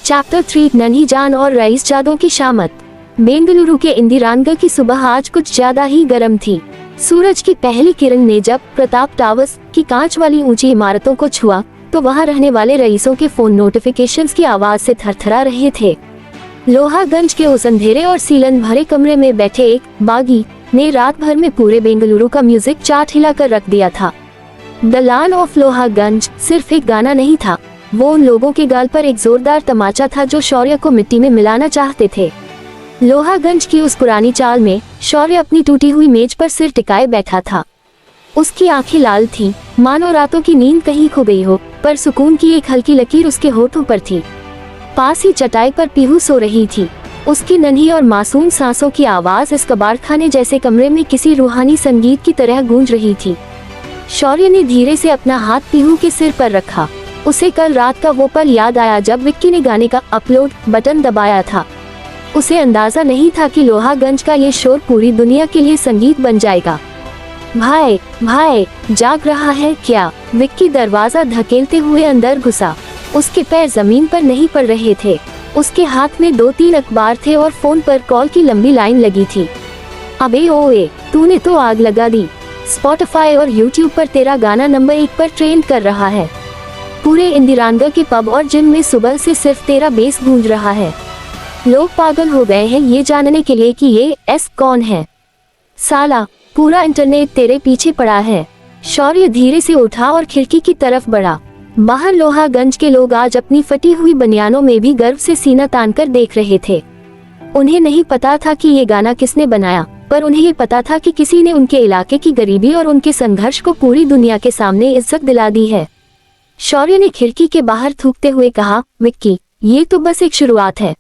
Chapter 3 नन्ही जान और रईस जादों की शामत। बेंगलुरु के इंदिरानगर की सुबह आज कुछ ज्यादा ही गर्म थी। सूरज की पहली किरण ने जब प्रताप टावर्स की कांच वाली ऊंची इमारतों को छुआ तो वहां रहने वाले रईसों के फोन नोटिफिकेशंस की आवाज से थरथरा रहे थे। लोहागंज के उस अंधेरे और सीलन भरे कमरे में बैठे एक बागी ने रात भर में पूरे बेंगलुरु का म्यूजिक चार्ट हिलाकर रख दिया था। द लान ऑफ लोहागंज सिर्फ एक गाना नहीं था, वो उन लोगों के गाल पर एक जोरदार तमाचा था जो शौर्य को मिट्टी में मिलाना चाहते थे। लोहागंज की उस पुरानी चाल में शौर्य अपनी टूटी हुई मेज पर सिर टिकाए बैठा था। उसकी आंखें लाल थीं, मानो रातों की नींद कहीं खो गई हो, पर सुकून की एक हल्की लकीर उसके होठों पर थी। पास ही चटाई पर पीहू सो रही थी। उसकी नन्ही और मासूम सांसों की आवाज इस कबाड़खाने जैसे कमरे में किसी रूहानी संगीत की तरह गूंज रही थी। शौर्य ने धीरे से अपना हाथ पीहू के सिर पर रखा। उसे कल रात का वो पल याद आया जब विक्की ने गाने का अपलोड बटन दबाया था। उसे अंदाजा नहीं था कि लोहागंज का ये शोर पूरी दुनिया के लिए संगीत बन जाएगा। भाई भाई जाग रहा है क्या? विक्की दरवाजा धकेलते हुए अंदर घुसा। उसके पैर जमीन पर नहीं पड़ रहे थे। उसके हाथ में 2-3 अखबार थे और फोन पर कॉल की लंबी लाइन लगी थी। अबे ओए, तूने तो आग लगा दी। स्पॉटिफाई और यूट्यूब पर तेरा गाना नंबर 1 पर ट्रेंड कर रहा है। पूरे इंदिरानगर के पब और जिम में सुबह से सिर्फ तेरा बेस गूंज रहा है। लोग पागल हो गए हैं ये जानने के लिए कि ये एस कौन है। साला, पूरा इंटरनेट तेरे पीछे पड़ा है। शौर्य धीरे से उठा और खिड़की की तरफ बढ़ा। बाहर लोहागंज के लोग आज अपनी फटी हुई बनियानों में भी गर्व से सीना तानकर देख रहे थे। उन्हें नहीं पता था कि ये गाना किसने बनाया, पर उन्हें ये पता था कि किसी ने उनके इलाके की गरीबी और उनके संघर्ष को पूरी दुनिया के सामने इज्जत दिला दी है। शौर्य ने खिड़की के बाहर थूकते हुए कहा, विक्की, ये तो बस एक शुरुआत है।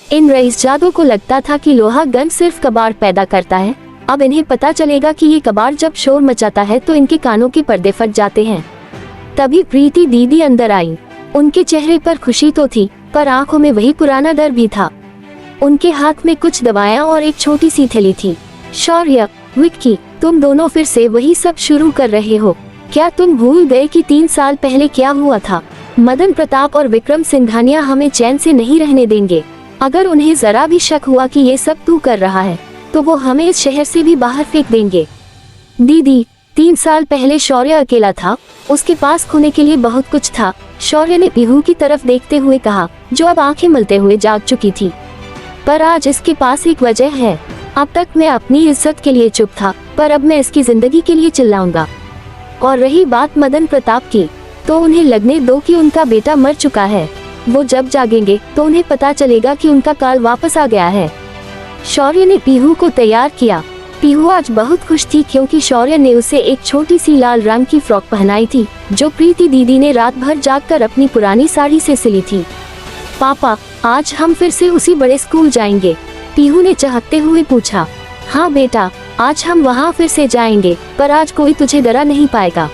इन रईसजादों को लगता था कि लोहागंज सिर्फ कबाड़ पैदा करता है। अब इन्हें पता चलेगा कि ये कबाड़ जब शोर मचाता है तो इनके कानों के पर्दे फट जाते हैं। तभी प्रीति दीदी अंदर आई। उनके चेहरे पर खुशी तो थी, पर आंखों में वही पुराना डर भी था। उनके हाथ में कुछ दवाएं और एक छोटी सी थैली थी। शौर्य, विक्की, तुम दोनों फिर से वही सब शुरू कर रहे हो। क्या तुम भूल गए कि 3 साल पहले क्या हुआ था? मदन प्रताप और विक्रम सिंघानिया हमें चैन से नहीं रहने देंगे। अगर उन्हें जरा भी शक हुआ कि ये सब तू कर रहा है तो वो हमें इस शहर से भी बाहर फेंक देंगे। दीदी, 3 साल पहले शौर्य अकेला था। उसके पास खोने के लिए बहुत कुछ था। शौर्य ने पीहू की तरफ देखते हुए कहा, जो अब आंखें मलते हुए जाग चुकी थी। पर आज इसके पास एक वजह है। अब तक मैं अपनी इज्जत के लिए चुप था, पर अब मैं इसकी जिंदगी के लिए चिल्लाऊंगा। और रही बात मदन प्रताप की, तो उन्हें लगने दो कि उनका बेटा मर चुका है। वो जब जागेंगे तो उन्हें पता चलेगा कि उनका काल वापस आ गया है। शौर्य ने पीहू को तैयार किया। पीहू आज बहुत खुश थी क्योंकि शौर्य ने उसे एक छोटी सी लाल रंग की फ्रॉक पहनाई थी जो प्रीति दीदी ने रात भर जागकर अपनी पुरानी साड़ी से सिली थी। पापा, आज हम फिर से उसी बड़े स्कूल जाएंगे? पीहू ने चहकते हुए पूछा। हाँ बेटा, आज हम वहाँ फिर से जाएंगे, पर आज कोई तुझे डरा नहीं पाएगा।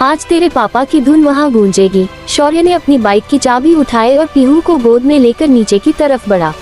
आज तेरे पापा की धुन वहाँ गूंजेगी। शौर्य ने अपनी बाइक की चाबी उठाई और पीहू को गोद में लेकर नीचे की तरफ बढ़ा।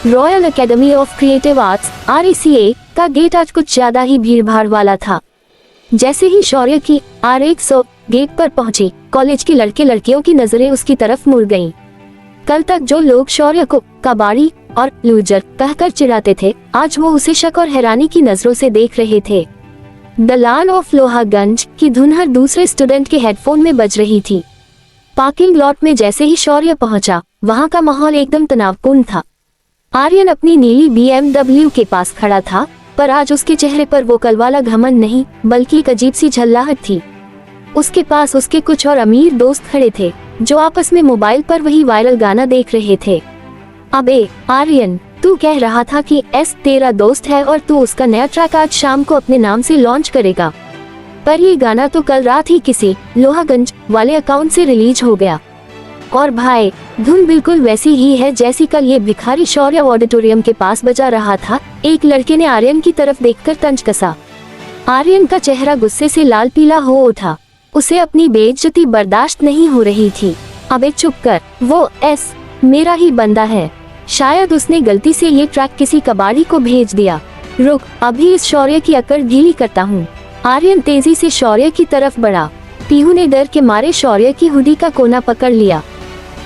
Royal academy of creative arts (RACA) का गेट आज कुछ ज्यादा ही भीड़ भाड़ वाला था। जैसे ही शौर्य की R100 गेट पर पहुंची, कॉलेज की लड़के लड़कियों की नजरें उसकी तरफ मुड़ गईं। कल तक जो लोग शौर्य को कबाड़ी और लूजर कहकर चिढ़ाते थे, आज वो उसे शक और हैरानी की नजरों से देख रहे थे। द लान ऑफ लोहागंज की धुन हर दूसरे स्टूडेंट के हेडफोन में बज रही थी। पार्किंग लॉट में जैसे ही शौर्य पहुंचा, वहां का माहौल एकदम तनावपूर्ण था। आर्यन अपनी नीली BMW के पास खड़ा था, पर आज उसके चेहरे पर वो कल वाला घमंड नहीं, बल्कि एक अजीब सी झल्लाहट थी। उसके पास उसके कुछ और अमीर दोस्त खड़े थे जो आपस में मोबाइल पर वही वायरल गाना देख रहे थे। अबे आर्यन, तू कह रहा था कि एस तेरा दोस्त है और तू उसका नया ट्रैक आज शाम को अपने नाम से लॉन्च करेगा, पर ये गाना तो कल रात ही किसी लोहागंज वाले अकाउंट से रिलीज हो गया। और भाई, धुन बिल्कुल वैसी ही है जैसी कल ये भिखारी शौर्य ऑडिटोरियम के पास बजा रहा था। एक लड़के ने आर्यन की तरफ देखकर तंज कसा। आर्यन का चेहरा गुस्से से लाल पीला हो उठा। उसे अपनी बेइज्जती बर्दाश्त नहीं हो रही थी। अबे चुप कर, वो एस मेरा ही बंदा है। शायद उसने गलती से ये ट्रैक किसी कबाड़ी को भेज दिया। रुक, अभी इस शौर्य की अकड़ ढीली करता हूँ। आर्यन तेजी से शौर्य की तरफ बढ़ा। पीहू ने डर के मारे शौर्य की हुडी का कोना पकड़ लिया।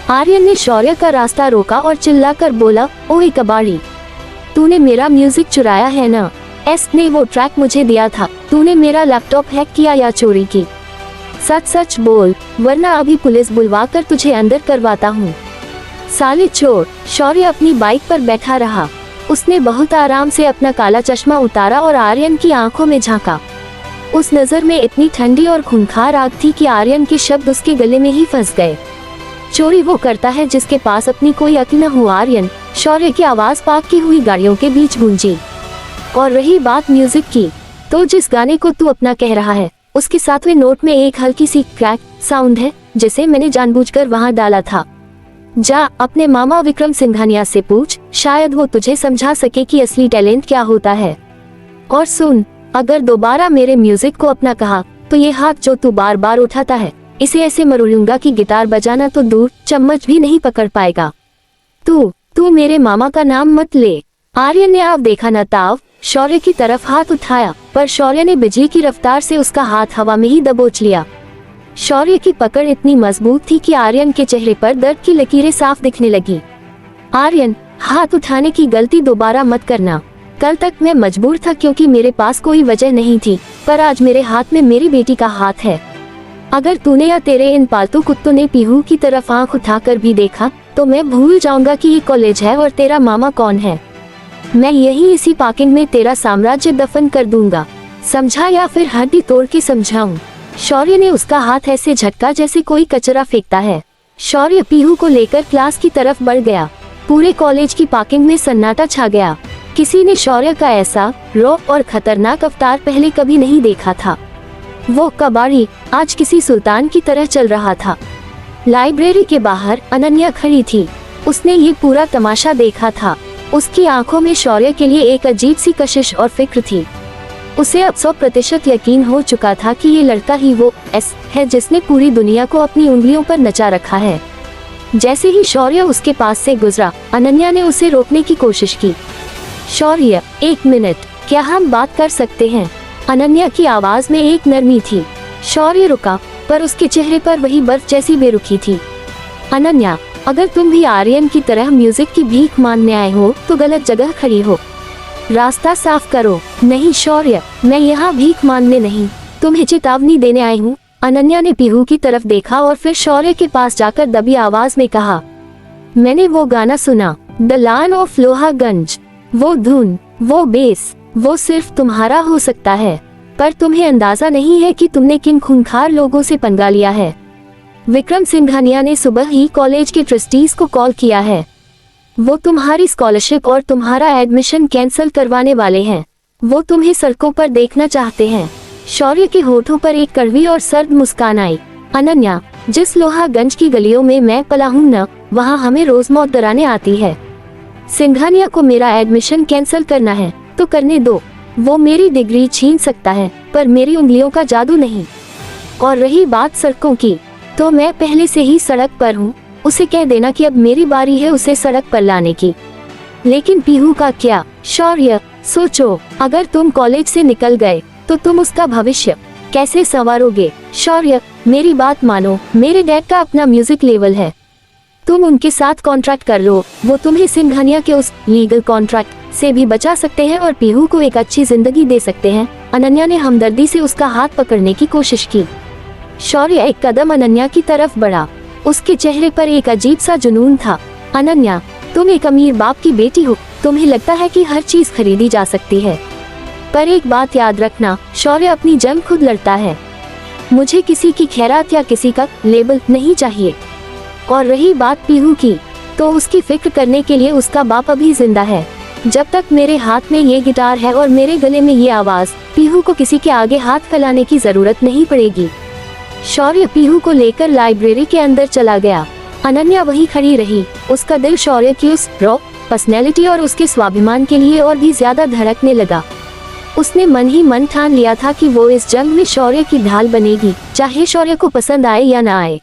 आर्यन ने शौर्य का रास्ता रोका और चिल्लाकर बोला, ओए कबाड़ी, तूने मेरा म्यूजिक चुराया है ना? ने वो ट्रैक मुझे दिया था। तूने मेरा लैपटॉप हैक किया या चोरी की? सच सच बोल, वरना अभी पुलिस बुलवाकर तुझे अंदर करवाता हूँ। साले चोर। शौर्य अपनी बाइक पर बैठा रहा। उसने बहुत आराम से अपना काला चश्मा उतारा और आर्यन की आंखों में झांका। उस नजर में इतनी ठंडी और खूंखार आग थी कि आर्यन के शब्द उसके गले में ही फंस गए। चोरी वो करता है जिसके पास अपनी कोई अक्ल न हो। आर्यन। शौर्य की आवाज पार्क की हुई गाड़ियों के बीच गूंजी। और रही बात म्यूजिक की, तो जिस गाने को तू अपना कह रहा है, उसके 7वें नोट में एक हल्की सी क्रैक साउंड है, जिसे मैंने जानबूझकर वहां डाला था। जा अपने मामा विक्रम सिंघानिया से पूछ, शायद वो तुझे समझा सके कि असली टैलेंट क्या होता है। और सुन, अगर दोबारा मेरे म्यूजिक को अपना कहा, तो ये हाथ जो तू बार बार उठाता है, इसे ऐसे मरोड़ूंगा कि गिटार बजाना तो दूर, चम्मच भी नहीं पकड़ पाएगा। तू मेरे मामा का नाम मत ले। आर्यन ने आप देखा न ताव शौर्य की तरफ हाथ उठाया, पर शौर्य ने बिजली की रफ्तार से उसका हाथ हवा में ही दबोच लिया। शौर्य की पकड़ इतनी मजबूत थी कि आर्यन के चेहरे पर दर्द की लकीरें साफ दिखने लगी। आर्यन, हाथ उठाने की गलती दोबारा मत करना। कल तक मैं मजबूर था क्योंकि मेरे पास कोई वजह नहीं थी, पर आज मेरे हाथ में मेरी बेटी का हाथ है। अगर तूने या तेरे इन पालतू कुत्तों ने पीहू की तरफ आंख उठाकर भी देखा, तो मैं भूल जाऊंगा कि ये कॉलेज है और तेरा मामा कौन है। मैं यही इसी पार्किंग में तेरा साम्राज्य दफन कर दूंगा, समझा, या फिर हड्डी तोड़ के समझाऊं। शौर्य ने उसका हाथ ऐसे झटका जैसे कोई कचरा फेंकता है। शौर्य पीहू को लेकर क्लास की तरफ बढ़ गया। पूरे कॉलेज की पार्किंग में सन्नाटा छा गया। किसी ने शौर्य का ऐसा रॉ और खतरनाक अवतार पहले कभी नहीं देखा था। वो कबाड़ी आज किसी सुल्तान की तरह चल रहा था। लाइब्रेरी के बाहर अनन्या खड़ी थी। उसने ये पूरा तमाशा देखा था। उसकी आंखों में शौर्य के लिए एक अजीब सी कशिश और फिक्र थी। उसे अब 100% यकीन हो चुका था कि ये लड़का ही वो है जिसने पूरी दुनिया को अपनी उंगलियों पर नचा रखा है। जैसे ही शौर्य उसके पास से गुजरा, अनन्या ने उसे रोकने की कोशिश की। शौर्य, 1 मिनट, क्या हम बात कर सकते हैं? अनन्या की आवाज में एक नरमी थी। शौर्य रुका, पर उसके चेहरे पर वही बर्फ जैसी बेरुखी थी। अनन्या, अगर तुम भी आर्यन की तरह म्यूजिक की भीख मांगने आए हो, तो गलत जगह खड़ी हो। रास्ता साफ करो। नहीं शौर्य, मैं यहाँ भीख मांगने नहीं, तुम्हें चेतावनी देने आई हूँ। अनन्या ने पीहू की तरफ देखा और फिर शौर्य के पास जाकर दबी आवाज में कहा, मैंने वो गाना सुना, द लायन ऑफ लोहागंज। वो धुन, वो बेस, वो सिर्फ तुम्हारा हो सकता है, पर तुम्हें अंदाजा नहीं है कि तुमने किन खूंखार लोगों से पंगा लिया है। विक्रम सिंघानिया ने सुबह ही कॉलेज के ट्रस्टीज को कॉल किया है। वो तुम्हारी स्कॉलरशिप और तुम्हारा एडमिशन कैंसिल करवाने वाले हैं। वो तुम्हें सड़कों पर देखना चाहते हैं। शौर्य के होठों पर एक कड़वी और सर्द मुस्कान आई। अनन्या, जिस लोहागंज की गलियों में मैं पला हूँ न, वहाँ हमें रोज मौत डराने आती है। सिंघानिया को मेरा एडमिशन कैंसिल करना है तो करने दो। वो मेरी डिग्री छीन सकता है, पर मेरी उंगलियों का जादू नहीं। और रही बात सड़कों की, तो मैं पहले से ही सड़क पर हूँ। उसे कह देना कि अब मेरी बारी है उसे सड़क पर लाने की। लेकिन पीहू का क्या? शौर्य, सोचो, अगर तुम कॉलेज से निकल गए तो तुम उसका भविष्य कैसे संवारोगे? शौर्य, मेरी बात मानो, मेरे डैड का अपना म्यूजिक लेवल है। तुम उनके साथ कॉन्ट्रैक्ट कर लो, वो तुम्हें सिंघानिया के उस लीगल कॉन्ट्रैक्ट से भी बचा सकते हैं और पीहू को एक अच्छी जिंदगी दे सकते हैं। अनन्या ने हमदर्दी से उसका हाथ पकड़ने की कोशिश की। शौर्य एक कदम अनन्या की तरफ बढ़ा। उसके चेहरे पर एक अजीब सा जुनून था। अनन्या, तुम एक अमीर बाप की बेटी हो, तुम्हें लगता है कि हर चीज खरीदी जा सकती है, पर एक बात याद रखना, शौर्य अपनी जंग खुद लड़ता है। मुझे किसी की खैरात या किसी का लेबल नहीं चाहिए। और रही बात पीहू की, तो उसकी फिक्र करने के लिए उसका बाप अभी जिंदा है। जब तक मेरे हाथ में ये गिटार है और मेरे गले में ये आवाज, पीहू को किसी के आगे हाथ फैलाने की जरूरत नहीं पड़ेगी। शौर्य पीहू को लेकर लाइब्रेरी के अंदर चला गया। अनन्या वहीं खड़ी रही। उसका दिल शौर्य की उस रॉ पर्सनैलिटी और उसके स्वाभिमान के लिए और भी ज्यादा धड़कने लगा। उसने मन ही मन ठान लिया था कि वो इस जंग में शौर्य की ढाल बनेगी, चाहे शौर्य को पसंद आए या ना आए।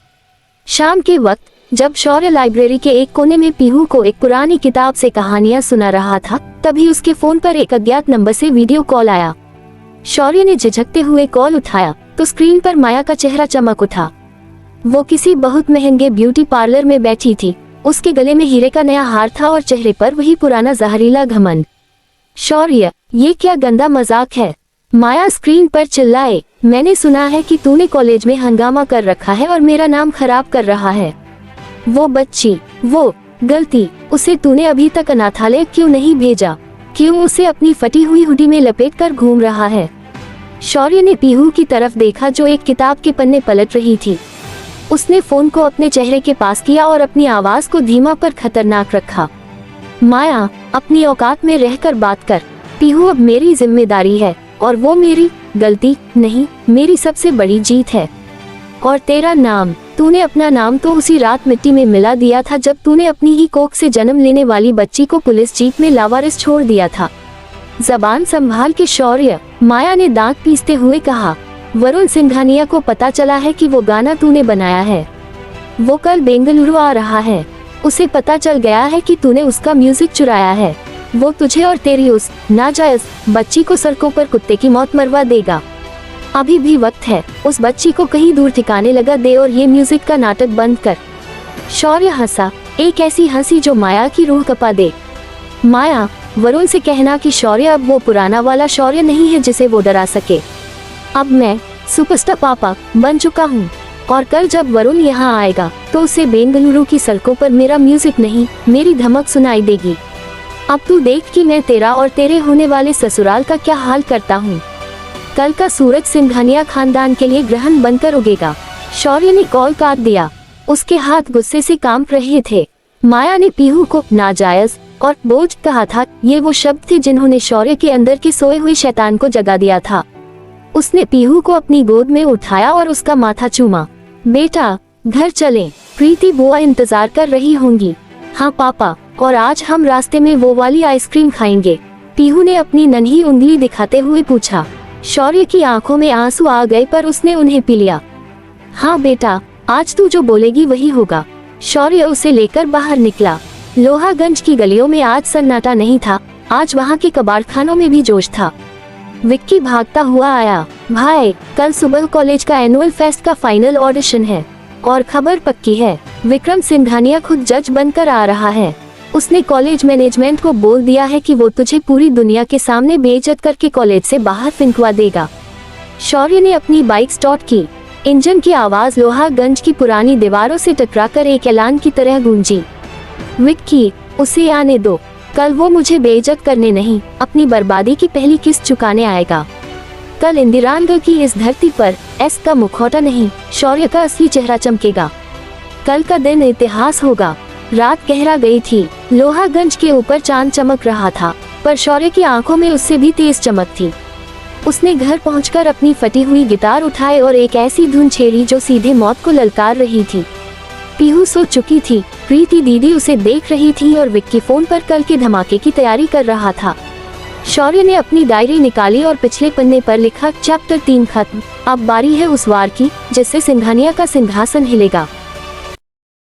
शाम के वक्त जब शौर्य लाइब्रेरी के एक कोने में पीहू को एक पुरानी किताब से कहानियां सुना रहा था, तभी उसके फोन पर एक अज्ञात नंबर से वीडियो कॉल आया। शौर्य ने झिझकते हुए कॉल उठाया तो स्क्रीन पर माया का चेहरा चमक उठा। वो किसी बहुत महंगे ब्यूटी पार्लर में बैठी थी। उसके गले में हीरे का नया हार था और चेहरे पर वही पुराना जहरीला घमंड। शौर्य, ये क्या गंदा मजाक है? माया स्क्रीन पर चिल्लाए। मैंने सुना है कि तूने कॉलेज में हंगामा कर रखा है और मेरा नाम खराब कर रहा है। वो बच्ची, वो गलती, उसे तूने अभी तक अनाथालय क्यों नहीं भेजा? क्यों उसे अपनी फटी हुई हुडी में लपेट कर घूम रहा है? शौर्य ने पीहू की तरफ देखा जो एक किताब के पन्ने पलट रही थी। उसने फोन को अपने चेहरे के पास किया और अपनी आवाज को धीमा पर खतरनाक रखा। माया, अपनी औकात में रहकर बात कर। पीहू अब मेरी जिम्मेदारी है और वो मेरी गलती नहीं, मेरी सबसे बड़ी जीत है। और तेरा नाम, तूने अपना नाम तो उसी रात मिट्टी में मिला दिया था जब तूने अपनी ही कोख से जन्म लेने वाली बच्ची को पुलिस जीप में लावारिस छोड़ दिया था। जबान संभाल के शौर्य, माया ने दांत पीसते हुए कहा। वरुण सिंघानिया को पता चला है कि वो गाना तूने बनाया है। वो कल बेंगलुरु आ रहा है। उसे पता चल गया है कि तूने उसका म्यूजिक चुराया है। वो तुझे और तेरी उस नाजायज बच्ची को सड़कों पर कुत्ते की मौत मरवा देगा। अभी भी वक्त है, उस बच्ची को कहीं दूर ठिकाने लगा दे और ये म्यूजिक का नाटक बंद कर। शौर्य हंसा, एक ऐसी हंसी जो माया की रूह कपा दे। माया, वरुण से कहना कि शौर्य अब वो पुराना वाला शौर्य नहीं है जिसे वो डरा सके। अब मैं सुपरस्टार पापा बन चुका हूँ और कल जब वरुण यहाँ आएगा तो उसे बेंगलुरु की सड़कों पर मेरा म्यूजिक नहीं, मेरी धमक सुनाई देगी। अब तू देख कि मैं तेरा और तेरे होने वाले ससुराल का क्या हाल करता हूँ। कल का सूरज सिंघानिया खानदान के लिए ग्रहण बनकर उगेगा। शौर्य ने कॉल काट दिया। उसके हाथ गुस्से से कांप रहे थे। माया ने पीहू को नाजायज और बोझ कहा था। ये वो शब्द थे जिन्होंने शौर्य के अंदर के सोए हुए शैतान को जगा दिया था। उसने पीहू को अपनी गोद में उठाया और उसका माथा चूमा। बेटा, घर चलें, प्रीति बुआ इंतजार कर रही होंगी। हाँ पापा, और आज हम रास्ते में वो वाली आइसक्रीम खाएंगे। पीहू ने अपनी नन्ही उंगली दिखाते हुए पूछा। शौर्य की आंखों में आंसू आ गए पर उसने उन्हें पी लिया। हाँ बेटा, आज तू जो बोलेगी वही होगा। शौर्य उसे लेकर बाहर निकला। लोहागंज की गलियों में आज सन्नाटा नहीं था। आज वहाँ के कबाड़खानों में भी जोश था। विक्की भागता हुआ आया। भाई, कल सुबह कॉलेज का एनुअल फेस्ट का फाइनल ऑडिशन है और खबर पक्की है, विक्रम सिंघानिया खुद जज बनकर आ रहा है। उसने कॉलेज मैनेजमेंट को बोल दिया है कि वो तुझे पूरी दुनिया के सामने बेइज्जत करके कॉलेज से बाहर फिंकवा देगा। शौर्य ने अपनी बाइक स्टार्ट की। इंजन की आवाज लोहागंज की पुरानी दीवारों से टकराकर एक ऐलान की तरह गूंजी। विक्की, उसे आने दो। कल वो मुझे बेइज्जत करने नहीं, अपनी बर्बादी की पहली किस्त चुकाने आएगा। कल इंदिरानगर की इस धरती पर एस का मुखौटा नहीं, शौर्य का असली चेहरा चमकेगा। कल का दिन इतिहास होगा। रात गहरा गई थी। लोहागंज के ऊपर चांद चमक रहा था, पर शौर्य की आंखों में उससे भी तेज चमक थी। उसने घर पहुंचकर अपनी फटी हुई गिटार उठाए और एक ऐसी धुन छेड़ी जो सीधे मौत को ललकार रही थी। पीहू सो चुकी थी। प्रीति दीदी उसे देख रही थी और विक्की फोन पर कल के धमाके की तैयारी कर रहा था। शौर्य ने अपनी डायरी निकाली और पिछले पन्ने पर लिखा, चैप्टर 3 खत्म। अब बारी है उस वार की जिससे सिंघानिया का सिंहासन हिलेगा।